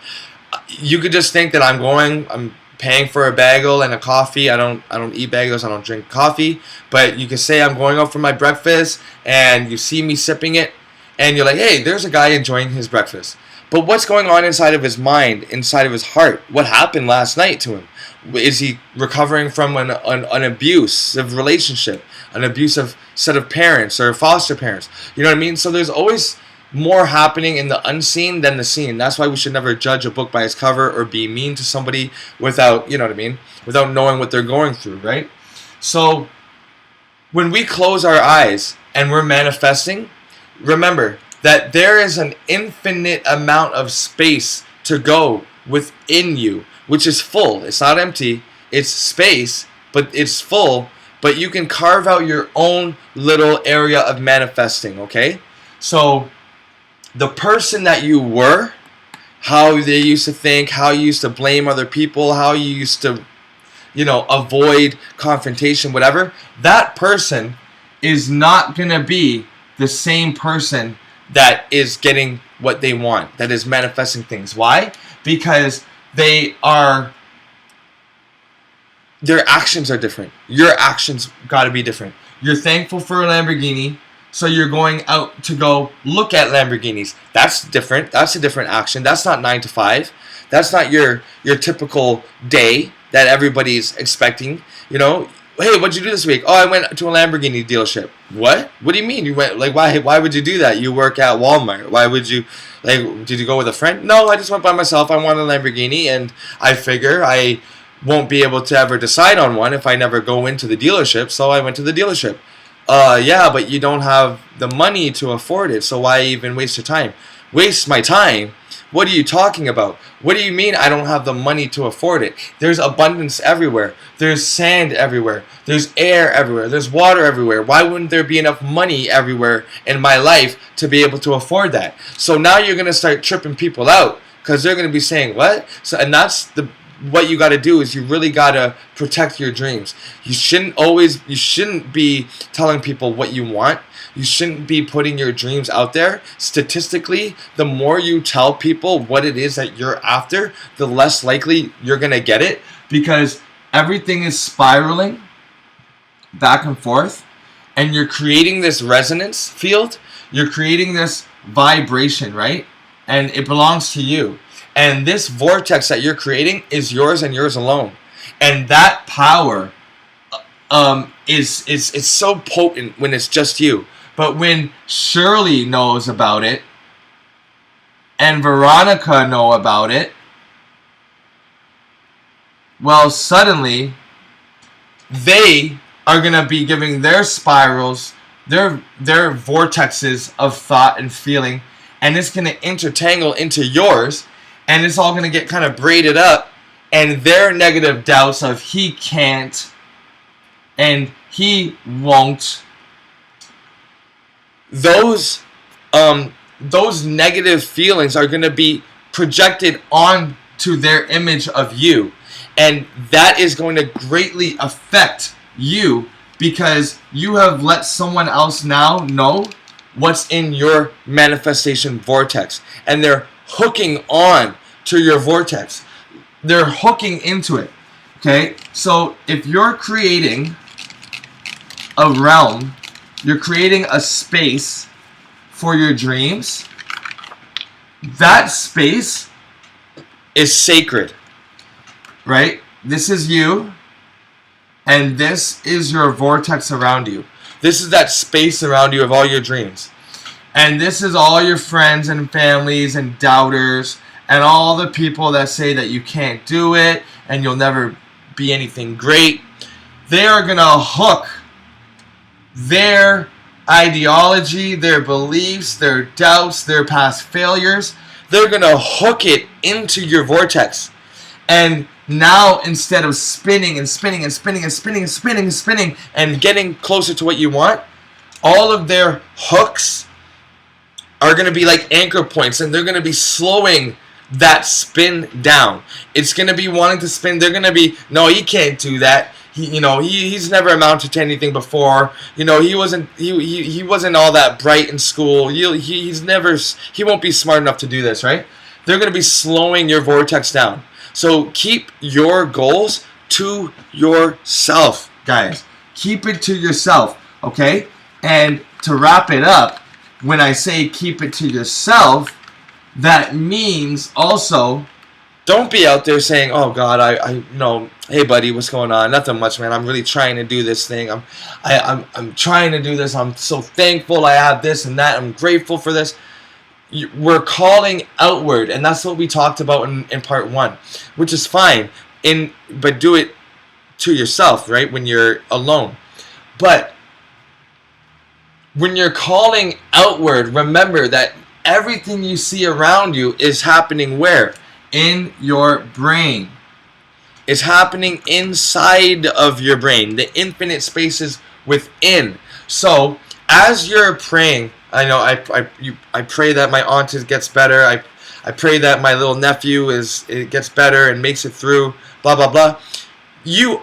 You could just think that I'm paying for a bagel and a coffee. I don't eat bagels, I don't drink coffee, but you can say I'm going out for my breakfast and you see me sipping it and you're like, hey, there's a guy enjoying his breakfast. But what's going on inside of his mind, inside of his heart? What happened last night to him? Is he recovering from an abusive relationship, an abusive set of parents or foster parents? You know what I mean? So there's always more happening in the unseen than the seen. That's why we should never judge a book by its cover or be mean to somebody without, you know what I mean, without knowing what they're going through, right? So when we close our eyes and we're manifesting, remember that there is an infinite amount of space to go within you, which is full. It's not empty. It's space, but it's full. but you can carve out your own little area of manifesting, okay? So the person that you were, how they used to think, how you used to blame other people, how you used to, avoid confrontation, whatever, that person is not going to be the same person that is getting what they want, that is manifesting things. Why? Because their actions are different. Your actions got to be different. You're thankful for a Lamborghini, so you're going out to go look at Lamborghinis. That's different. That's a different action. That's not 9 to 5. That's not your typical day that everybody's expecting. Hey, what'd you do this week? Oh, I went to a Lamborghini dealership. What? What do you mean? You went, why would you do that? You work at Walmart. Why would you, did you go with a friend? No, I just went by myself. I want a Lamborghini, and I figure I won't be able to ever decide on one if I never go into the dealership, so I went to the dealership. Yeah, but you don't have the money to afford it, so why even waste your time? Waste my time? What are you talking about? What do you mean I don't have the money to afford it? There's abundance everywhere. There's sand everywhere. There's air everywhere. There's water everywhere. Why wouldn't there be enough money everywhere in my life to be able to afford that? So now you're going to start tripping people out because they're going to be saying, what? And that's what you got to do is you really got to protect your dreams. You shouldn't be telling people what you want. You shouldn't be putting your dreams out there. Statistically, the more you tell people what it is that you're after, the less likely you're going to get it, because everything is spiraling back and forth, and you're creating this resonance field. You're creating this vibration, right? And it belongs to you. And this vortex that you're creating is yours and yours alone. And that power is so potent when it's just you. But when Shirley knows about it and Veronica know about it, well, suddenly they are going to be giving their spirals, their vortexes of thought and feeling, and it's going to intertangle into yours, and it's all going to get kind of braided up, and their negative doubts of he can't and he won't, those negative feelings are going to be projected onto their image of you, and that is going to greatly affect you because you have let someone else now know what's in your manifestation vortex, and they're hooking on to your vortex. They're hooking into it. Okay, so if you're creating a realm, you're creating a space for your dreams, that space is sacred, right? This is you, and this is your vortex around you. This is that space around you of all your dreams. And this is all your friends and families and doubters and all the people that say that you can't do it and you'll never be anything great. They are going to hook their ideology, their beliefs, their doubts, their past failures. They're going to hook it into your vortex. And now, instead of spinning and spinning and spinning and spinning and spinning and spinning and getting closer to what you want, all of their hooks are going to be like anchor points, and they're going to be slowing that spin down. It's going to be wanting to spin. They're going to be, no, he can't do that. He's never amounted to anything before. He wasn't all that bright in school. He won't be smart enough to do this, right? They're going to be slowing your vortex down. So keep your goals to yourself, guys. Keep it to yourself, okay? And to wrap it up, when I say keep it to yourself, that means also don't be out there saying, oh God, I know, hey buddy, what's going on? Nothing much, man. I'm really trying to do this thing. I'm trying to do this. I'm so thankful I have this and that. I'm grateful for this. We're calling outward, and that's what we talked about in part 1, which is fine. But do it to yourself, right? When you're alone. But when you're calling outward, remember that everything you see around you is happening where? In your brain. is happening inside of your brain, the infinite spaces within. So as you're praying, I know I pray that my aunt gets better. I pray that my little nephew it gets better and makes it through. Blah blah blah. You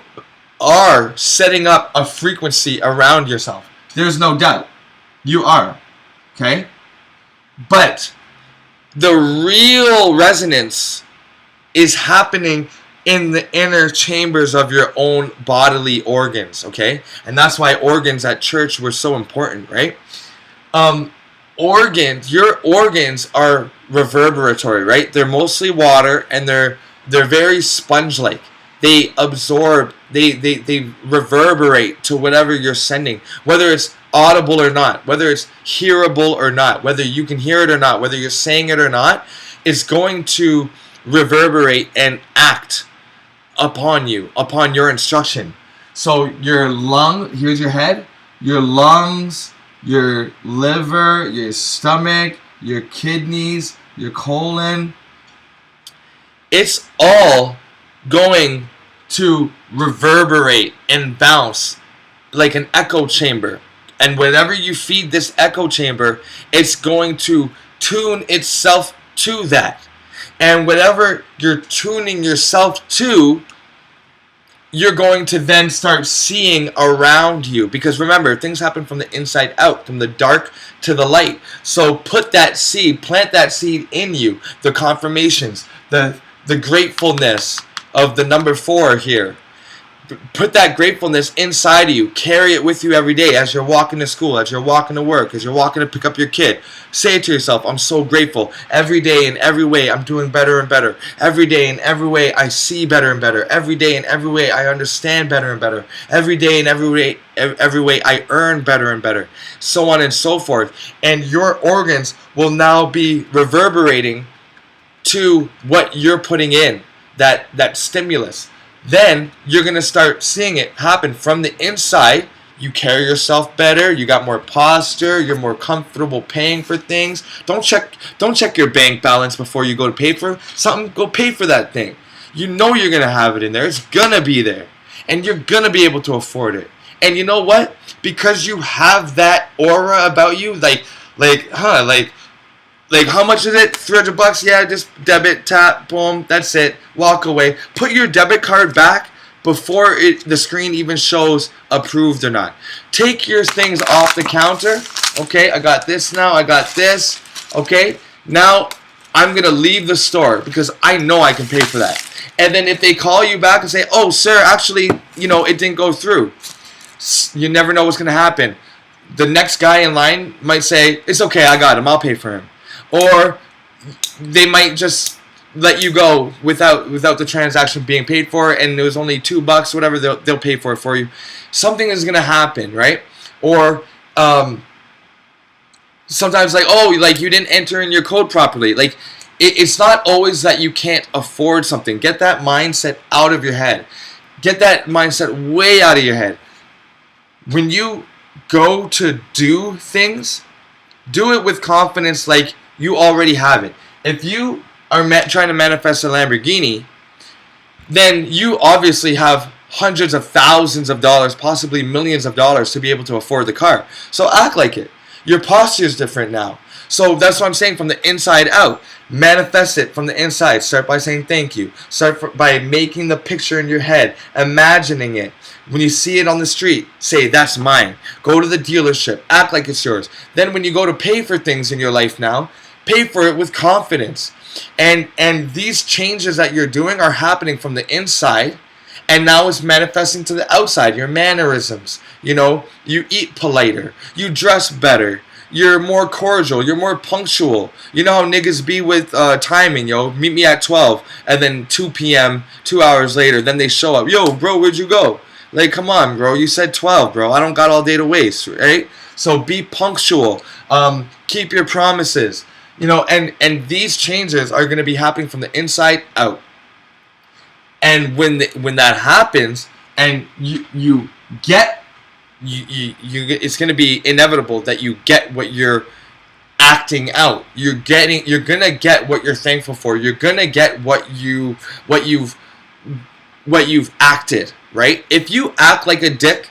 are setting up a frequency around yourself. There's no doubt. You are. Okay? But the real resonance is happening in the inner chambers of your own bodily organs, okay? And that's why organs at church were so important, right? Your organs are reverberatory, right? They're mostly water, and they're very sponge-like. They absorb, they reverberate to whatever you're sending, whether it's audible or not, whether it's hearable or not, whether you can hear it or not, whether you're saying it or not, it's going to reverberate and act upon you, upon your instruction. So your here's your head, your lungs, your liver, your stomach, your kidneys, your colon, it's all going to reverberate and bounce like an echo chamber. And whenever you feed this echo chamber, it's going to tune itself to that. And whatever you're tuning yourself to, you're going to then start seeing around you. Because remember, things happen from the inside out, from the dark to the light. So put that seed, plant that seed in you. The confirmations, the gratefulness of the number 4 here. Put that gratefulness inside of you. Carry it with you every day as you're walking to school, as you're walking to work, as you're walking to pick up your kid. Say it to yourself, I'm so grateful. Every day in every way, I'm doing better and better. Every day in every way, I see better and better. Every day in every way, I understand better and better. Every day in every way, I earn better and better. So on and so forth. And your organs will now be reverberating to what you're putting in, that stimulus. Then you're going to start seeing it happen from the inside. You carry yourself better, you got more posture, you're more comfortable paying for things. Don't check your bank balance before you go to pay for something. Go pay for that thing. You know you're going to have it in there. It's going to be there. And you're going to be able to afford it. And you know what? Because you have that aura about you, like how much is it? $300? Yeah, just debit, tap, boom, that's it. Walk away. Put your debit card back before the screen even shows approved or not. Take your things off the counter. Okay, I got this now. I got this. Okay, now I'm going to leave the store because I know I can pay for that. And then if they call you back and say, oh, sir, actually, it didn't go through. You never know what's going to happen. The next guy in line might say, it's okay, I got him. I'll pay for him. Or they might just let you go without the transaction being paid for, and it was only $2, whatever. They'll pay for it for you. Something is gonna happen, right? Or sometimes you didn't enter in your code properly. It's not always that you can't afford something. Get that mindset out of your head. Get that mindset way out of your head. When you go to do things, do it with confidence, like you already have it. If you are trying to manifest a Lamborghini, then you obviously have hundreds of thousands of dollars, possibly millions of dollars to be able to afford the car. So act like it. Your posture is different now. So that's what I'm saying, from the inside out. Manifest it from the inside. Start by saying thank you. Start by making the picture in your head, imagining it. When you see it on the street, say, that's mine. Go to the dealership. Act like it's yours. Then when you go to pay for things in your life now, pay for it with confidence. And these changes that you're doing are happening from the inside, and now it's manifesting to the outside. Your mannerisms, you eat politer, you dress better, you're more cordial, you're more punctual. You know how niggas be with timing, meet me at 12, and then 2 p.m., 2 hours later, then they show up. Yo, bro, where'd you go? Like, come on, bro, you said 12, bro. I don't got all day to waste, right? So be punctual. Keep your promises. And these changes are going to be happening from the inside out. And when that happens, and you get, it's going to be inevitable that you get what you're acting out. You're going to get what you're thankful for. You're going to get what you've what you've acted, right? If you act like a dick,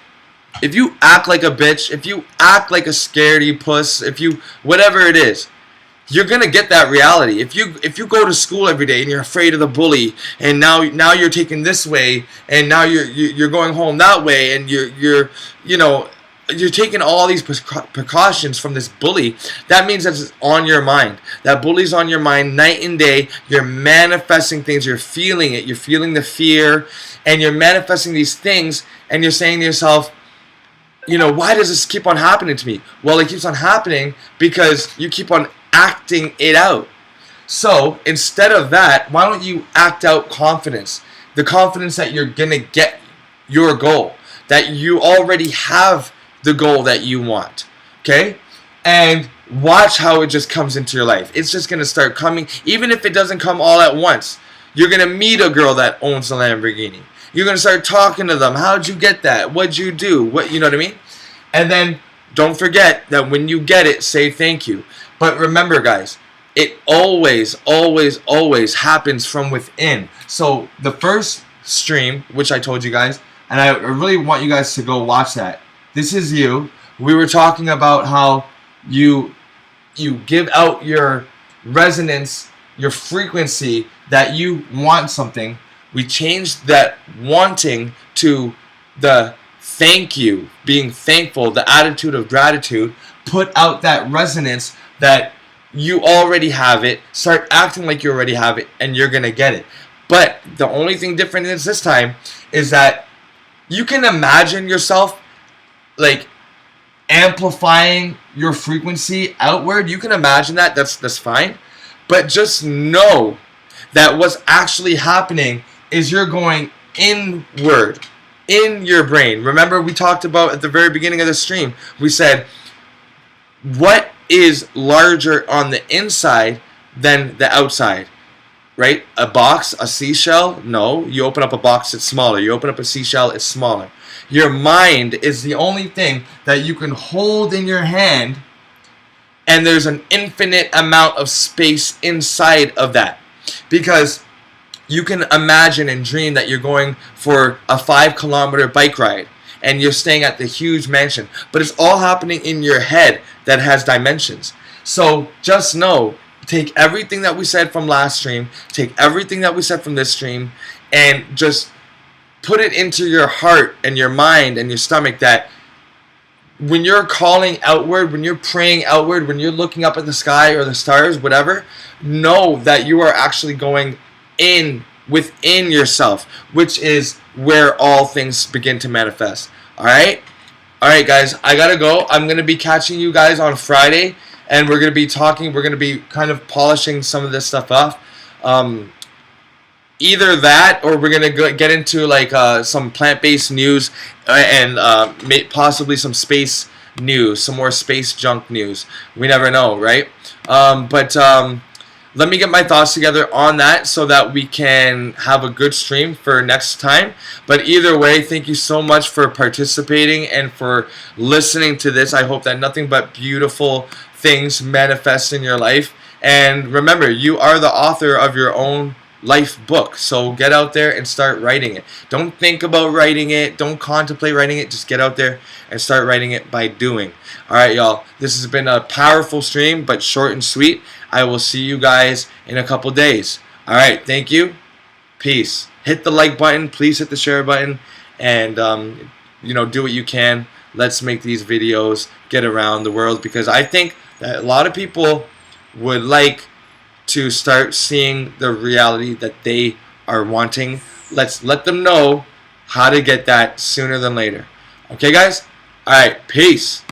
if you act like a bitch, if you act like a scaredy puss, if you whatever it is, you're gonna get that reality. If you go to school every day and you're afraid of the bully, and now you're taking this way, and now you're going home that way, and you're taking all these precautions from this bully, that means that it's on your mind. That bully's on your mind night and day. You're manifesting things. You're feeling it. You're feeling the fear, and you're manifesting these things, and you're saying to yourself, why does this keep on happening to me? Well, it keeps on happening because you keep on acting it out. So instead of that, why don't you act out confidence? The confidence that you're going to get your goal, that you already have the goal that you want. Okay? And watch how it just comes into your life. It's just going to start coming, even if it doesn't come all at once. You're going to meet a girl that owns a Lamborghini. You're going to start talking to them. How'd you get that? What'd you do? You know what I mean? And then don't forget that when you get it, say thank you. But remember, guys, it always, always, always happens from within. So the first stream, which I told you guys, and I really want you guys to go watch that. This is you. We were talking about how you give out your resonance, your frequency that you want something. We changed that wanting to the thank you, being thankful, the attitude of gratitude. Put out that resonance that you already have it. Start acting like you already have it, and you're going to get it. But the only thing different is this time is that you can imagine yourself like amplifying your frequency outward. You can imagine that. That's fine. But just know that what's actually happening is you're going inward in your brain. Remember, we talked about at the very beginning of the stream, we said, what is larger on the inside than the outside? Right? A box, a seashell? No. You open up a box, it's smaller. You open up a seashell, it's smaller. Your mind is the only thing that you can hold in your hand, and there's an infinite amount of space inside of that. Because you can imagine and dream that you're going for a 5-kilometer bike ride, and you're staying at the huge mansion. But it's all happening in your head that has dimensions. So just know, take everything that we said from last stream, take everything that we said from this stream, and just put it into your heart and your mind and your stomach that when you're calling outward, when you're praying outward, when you're looking up at the sky or the stars, whatever, know that you are actually going in within yourself, which is where all things begin to manifest. Alright, guys, I gotta go. I'm gonna be catching you guys on Friday, and we're gonna be talking, we're gonna be kind of polishing some of this stuff off. Either that, or we're gonna get into like some plant-based news, and possibly some space news, some more space junk news. We never know, right? Let me get my thoughts together on that so that we can have a good stream for next time. But either way, thank you so much for participating and for listening to this. I hope that nothing but beautiful things manifest in your life. And remember, you are the author of your own life book. So get out there and start writing it. Don't think about writing it. Don't contemplate writing it. Just get out there and start writing it by doing. Alright, y'all. This has been a powerful stream, but short and sweet. I will see you guys in a couple days. Alright, thank you. Peace. Hit the like button. Please hit the share button. And, do what you can. Let's make these videos get around the world, because I think that a lot of people would like to start seeing the reality that they are wanting. Let's let them know how to get that sooner than later. Okay, guys? Alright, peace.